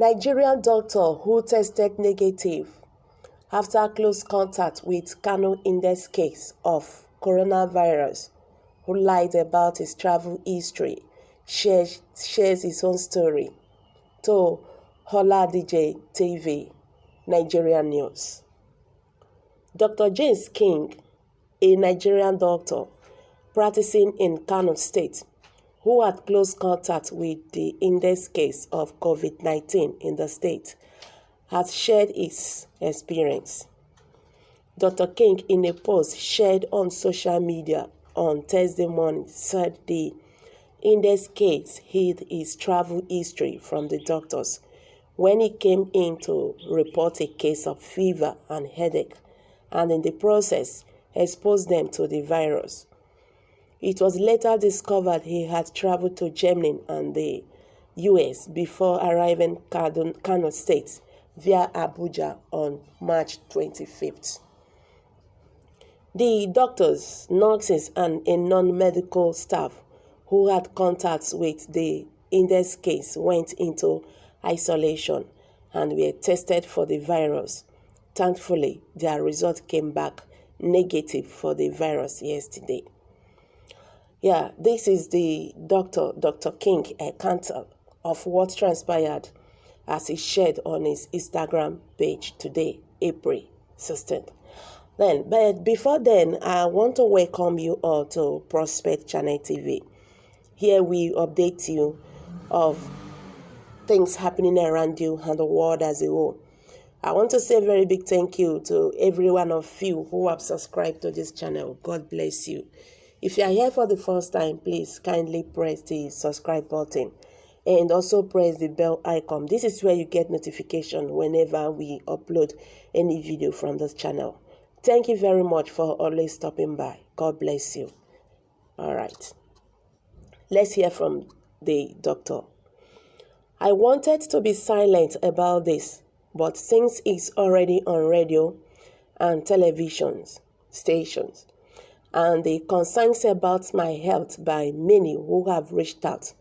Nigerian doctor who tested negative after close contact with Kano index case of coronavirus, who lied about his travel history, shares his own story to Hola DJ TV, Nigerian News. Dr. James King, a Nigerian doctor practicing in Kano State, who had close contact with the index case of COVID-19 in the state, has shared his experience. Dr. King, in a post shared on social media on Thursday morning, said the index case hid his travel history from the doctors when he came in to report a case of fever and headache, and in the process exposed them to the virus. It was later discovered he had traveled to Germany and the US before arriving Kano State via Abuja on March 25th. The doctors, nurses, and a non-medical staff who had contacts with the index case went into isolation and were tested for the virus. Thankfully, their result came back negative for the virus yesterday. Yeah, this is the Dr. King account of what transpired as he shared on his Instagram page today, April 16th. But before then, I want to welcome you all to Prospect Channel TV. Here we update you of things happening around you and the world as a whole. I want to say a very big thank you to every one of you who have subscribed to this channel. God bless you. If you are here for the first time, please kindly press the subscribe button and also press the bell icon. This is where you get notification whenever we upload any video from this channel. Thank you very much for always stopping by. God bless you. All right. Let's hear from the doctor. I wanted to be silent about this, but since it's already on radio and television stations, and the concerns about my health by many who have reached out,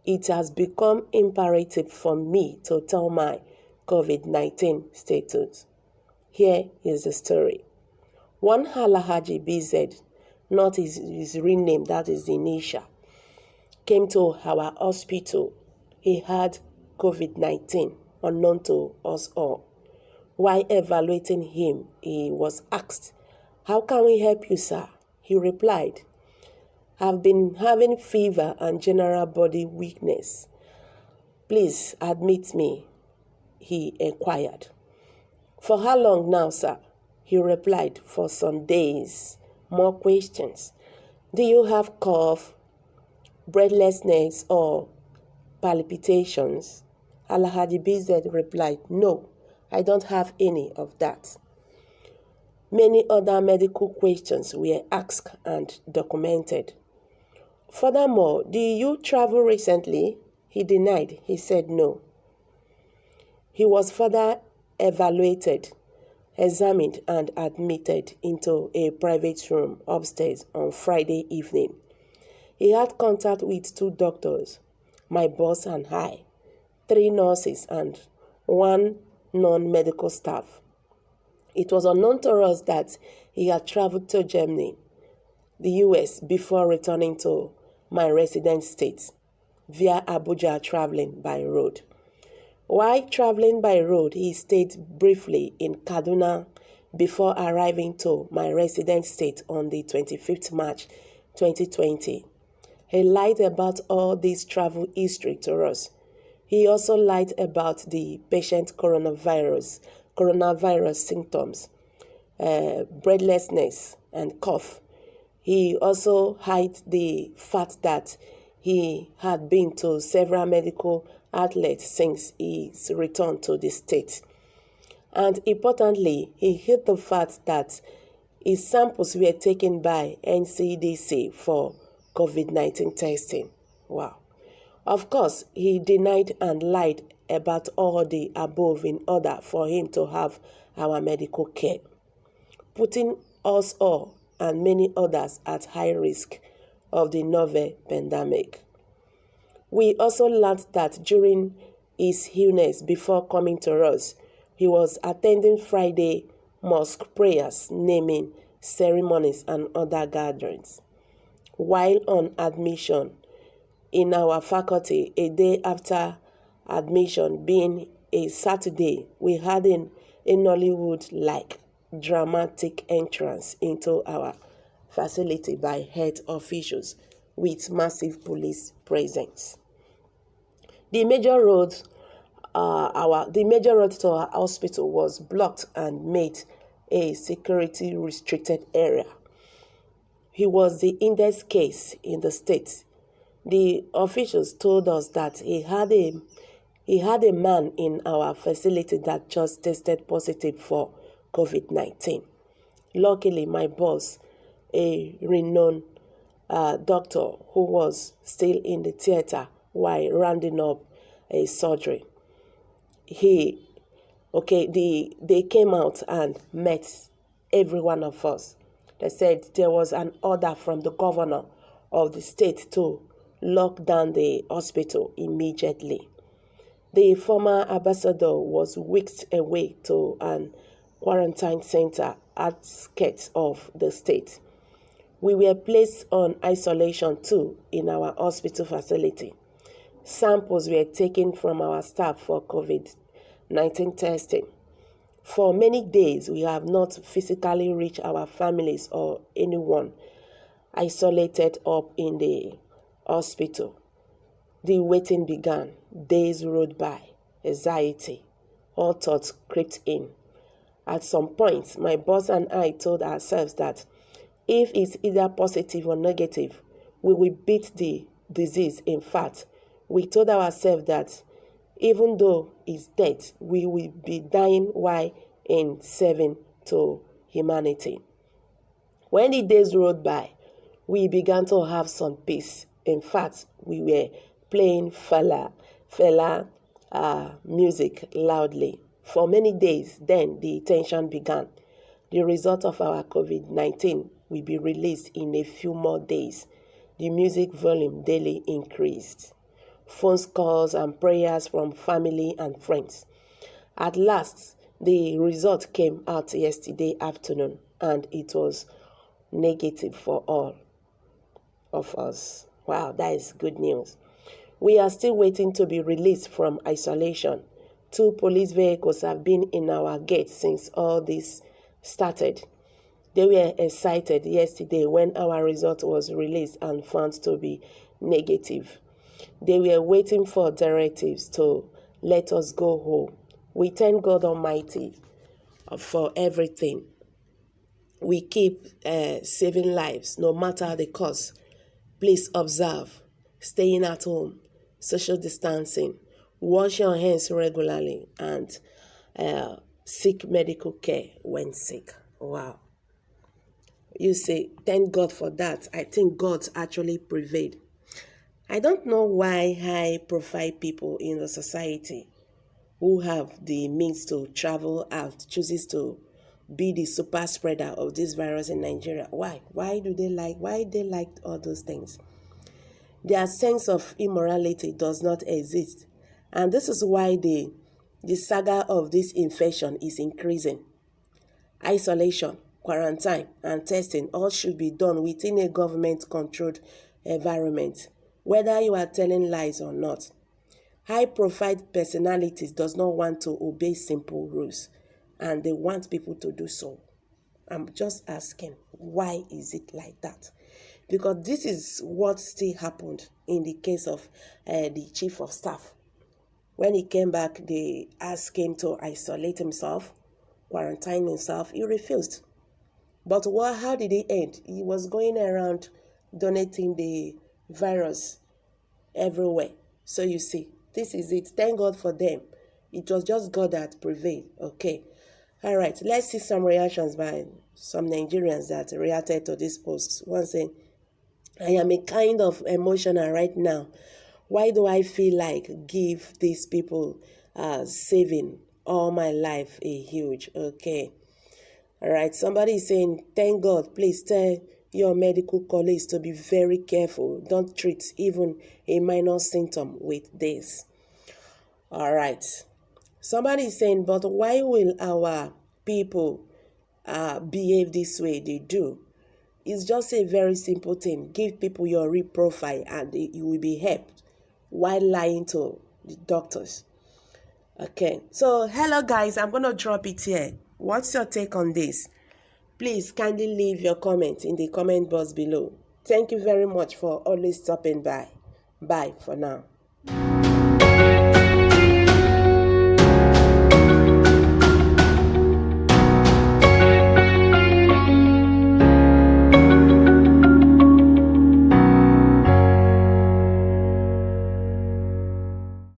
it has become imperative for me to tell my COVID-19 status. Here is the story. One Alhaji BZ, not his real name, that is the initial, came to our hospital. He had COVID-19, unknown to us all. While evaluating him, he was asked, "How can we help you, sir?" He replied, "I've been having fever and general body weakness. Please admit me," he inquired. "For how long now, sir?" He replied, "For some days." More questions. "Do you have cough, breathlessness, or palpitations?" Alhaji BZ replied, "No, I don't have any of that." Many other medical questions were asked and documented. Furthermore, "Did you travel recently?" He denied. He said no. He was further evaluated, examined, and admitted into a private room upstairs on Friday evening. He had contact with 2 doctors, my boss and I, 3 nurses, and 1 non-medical staff. It was unknown to us that he had traveled to Germany, the US, before returning to my resident state via Abuja, traveling by road. While traveling by road, he stayed briefly in Kaduna before arriving to my resident state on the 25th March 2020. He lied about all this travel history to us. He also lied about the patient coronavirus symptoms, breathlessness, and cough. He also hid the fact that he had been to several medical outlets since his return to the state. And importantly, he hid the fact that his samples were taken by NCDC for COVID-19 testing. Wow. Of course, he denied and lied about all the above in order for him to have our medical care, putting us all and many others at high risk of the novel pandemic. We also learned that during his illness before coming to us. He was attending Friday mosque prayers, naming ceremonies, and other gatherings. While on admission in our faculty, a day after admission being a Saturday, we had a Nollywood-like dramatic entrance into our facility by health officials with massive police presence. The major road to our hospital was blocked and made a security restricted area. He was the index case in the state. The officials told us that he had a man in our facility that just tested positive for COVID-19. Luckily, my boss, a renowned doctor who was still in the theater while rounding up a surgery, they came out and met every one of us. They said there was an order from the governor of the state to lock down the hospital immediately. The former ambassador was whisked away to an quarantine center outskirts of the state. We were placed on isolation too in our hospital facility. Samples were taken from our staff for COVID-19 testing. For many days, we have not physically reached our families or anyone isolated up in the hospital. The waiting began. Days rolled by. Anxiety. All thoughts crept in. At some point, my boss and I told ourselves that if it's either positive or negative, we will beat the disease. In fact, we told ourselves that even though it's death, we will be dying while in serving to humanity. When the days rolled by, we began to have some peace. In fact, we were playing fela music loudly. For many days, then the tension began. The result of our COVID-19 will be released in a few more days. The music volume daily increased. Phone calls and prayers from family and friends. At last, the result came out yesterday afternoon, and it was negative for all of us. Wow, that is good news. We are still waiting to be released from isolation. 2 police vehicles have been in our gate since all this started. They were excited yesterday when our result was released and found to be negative. They were waiting for directives to let us go home. We thank God Almighty for everything. We keep saving lives no matter the cost. Please observe, staying at home, social distancing, wash your hands regularly, and seek medical care when sick. Wow. You say, thank God for that. I think God actually prevailed. I don't know why high-profile people in the society who have the means to travel out chooses to be the super spreader of this virus in Nigeria. Why? Why they like all those things? Their sense of immorality does not exist. And this is why the saga of this infection is increasing. Isolation, quarantine, and testing all should be done within a government-controlled environment, whether you are telling lies or not. High-profile personalities does not want to obey simple rules, and they want people to do so. I'm just asking, why is it like that? Because this is what still happened in the case of the chief of staff. When he came back, they asked him to isolate himself, quarantine himself. He refused. But how did it end? He was going around donating the virus everywhere. So you see, this is it. Thank God for them. It was just God that prevailed. Okay. All right. Let's see some reactions by some Nigerians that reacted to this post. One saying, I am a kind of emotional right now. Why do I feel like give these people saving all my life a huge? Okay. All right. Somebody is saying, thank God. Please tell your medical colleagues to be very careful. Don't treat even a minor symptom with this. All right. Somebody is saying, but why will our people behave this way they do? It's just a very simple thing. Give people your real profile and you will be helped while lying to the doctors. Okay, so hello guys, I'm going to drop it here. What's your take on this? Please kindly leave your comment in the comment box below. Thank you very much for always stopping by. Bye for now.